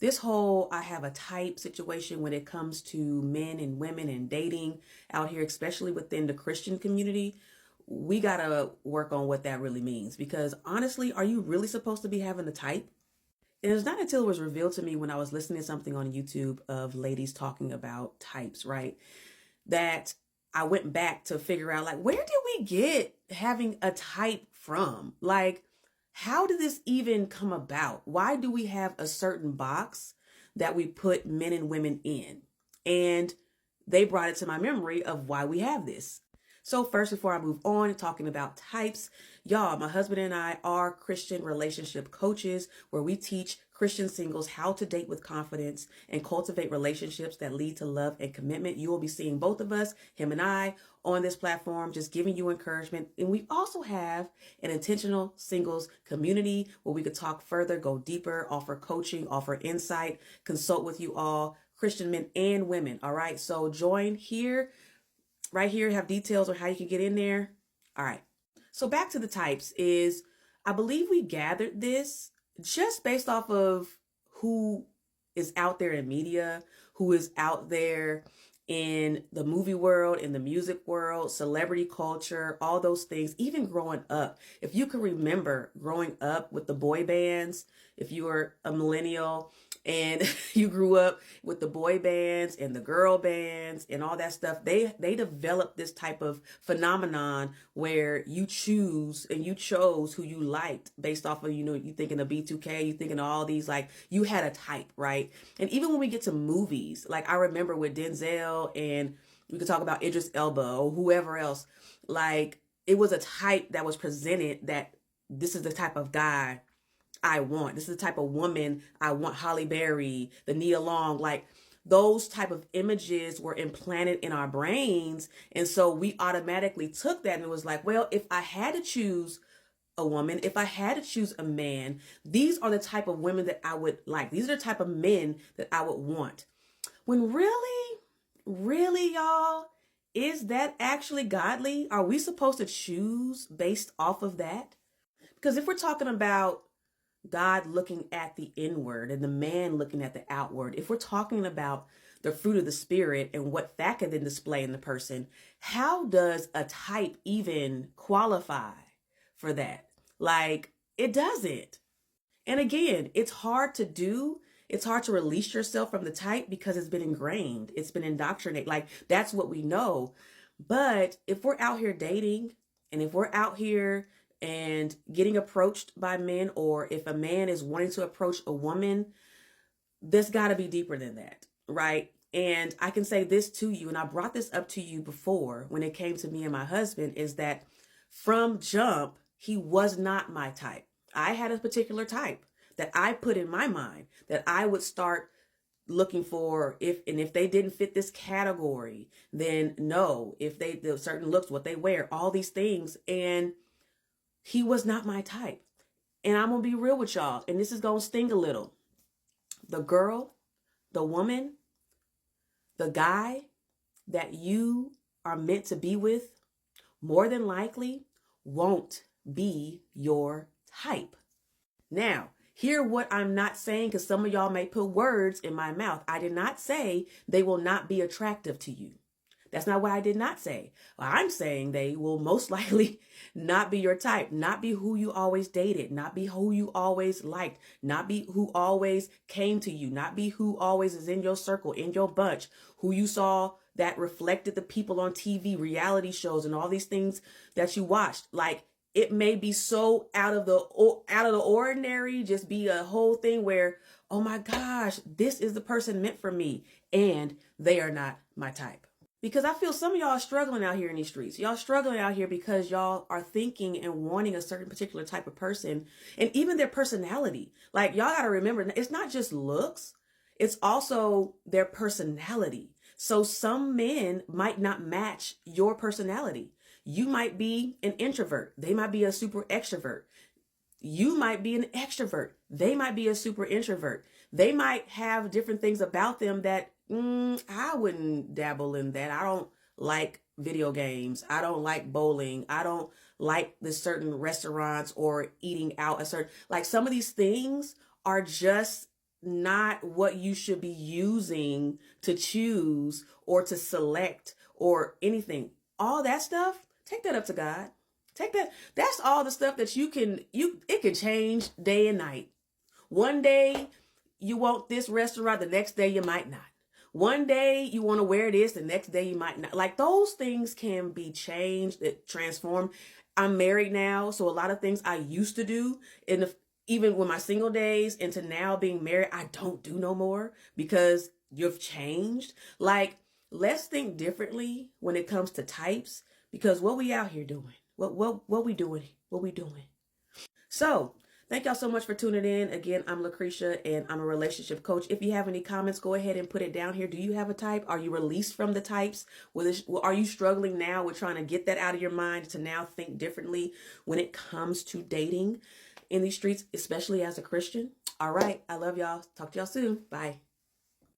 this whole I have a type situation when it comes to men and women and dating out here, especially within the Christian community, we got to work on what that really means. Because honestly, are you really supposed to be having a type? And it's not until it was revealed to me when I was listening to something on YouTube of ladies talking about types, right? That I went back to figure out, like, where did we get having a type from? Like, how did this even come about? Why do we have a certain box that we put men and women in? And they brought it to my memory of why we have this. So first, before I move on talking about types, y'all, my husband and I are Christian relationship coaches where we teach Christian singles how to date with confidence and cultivate relationships that lead to love and commitment. You will be seeing both of us, him and I, on this platform, just giving you encouragement. And we also have an intentional singles community where we could talk further, go deeper, offer coaching, offer insight, consult with you all, Christian men and women. All right. So join here. Right here, have details on how you can get in there. All right. So back to the types is, I believe we gathered this just based off of who is out there in media, who is out there in the movie world, in the music world, celebrity culture, all those things, even growing up. If you can remember growing up with the boy bands, if you were a millennial and you grew up with the boy bands and the girl bands and all that stuff, they developed this type of phenomenon where you choose and you chose who you liked based off of, you thinking of B2K, you thinking of all these, like, you had a type, right? And even when we get to movies, like I remember with Denzel, and we could talk about Idris Elba or whoever else, like it was a type that was presented that this is the type of guy I want. This is the type of woman I want. Halle Berry, the Nia Long, like those type of images were implanted in our brains. And so we automatically took that and it was like, well, if I had to choose a woman, if I had to choose a man, these are the type of women that I would like. These are the type of men that I would want. When really, y'all, is that actually godly? Are we supposed to choose based off of that? Because if we're talking about God looking at the inward and the man looking at the outward, if we're talking about the fruit of the spirit and what that can then display in the person, how does a type even qualify for that? Like, it doesn't. And again, it's hard to do. It's hard to release yourself from the type because it's been ingrained. It's been indoctrinated. Like, that's what we know. But if we're out here dating and if we're out here and getting approached by men, or if a man is wanting to approach a woman, there's got to be deeper than that, right? And I can say this to you, and I brought this up to you before when it came to me and my husband, is that from jump, he was not my type. I had a particular type that I put in my mind that I would start looking for. If they didn't fit this category, then no. If the certain looks, what they wear, all these things, and he was not my type. And I'm going to be real with y'all, and this is going to sting a little. The girl, the woman, the guy that you are meant to be with, more than likely won't be your type. Now, hear what I'm not saying, because some of y'all may put words in my mouth. I did not say they will not be attractive to you. That's not what I did not say. Well, I'm saying they will most likely not be your type, not be who you always dated, not be who you always liked, not be who always came to you, not be who always is in your circle, in your bunch, who you saw that reflected the people on TV, reality shows, and all these things that you watched. Like, it may be so out of the ordinary, just be a whole thing where, oh my gosh, this is the person meant for me, and they are not my type. Because I feel some of y'all are struggling out here in these streets. Y'all struggling out here because y'all are thinking and wanting a certain particular type of person, and even their personality. Like, y'all got to remember, it's not just looks, it's also their personality. So some men might not match your personality. You might be an introvert. They might be a super extrovert. You might be an extrovert. They might be a super introvert. They might have different things about them that I wouldn't dabble in that. I don't like video games. I don't like bowling. I don't like the certain restaurants or eating out a certain, like, some of these things are just not what you should be using to choose or to select or anything. All that stuff, take that up to God. Take that. That's all the stuff that it can change day and night. One day you want this restaurant, the next day you might not. One day you want to wear this, the next day you might not. Like, those things can be changed, transformed. I'm married now, so a lot of things I used to do even with my single days into now being married, I don't do no more because you've changed. Like, let's think differently when it comes to types, because what we out here doing? What we doing? What we doing? So, thank y'all so much for tuning in. Again, I'm Lucretia and I'm a relationship coach. If you have any comments, go ahead and put it down here. Do you have a type? Are you released from the types? Are you struggling now with trying to get that out of your mind to now think differently when it comes to dating in these streets, especially as a Christian? All right. I love y'all. Talk to y'all soon. Bye.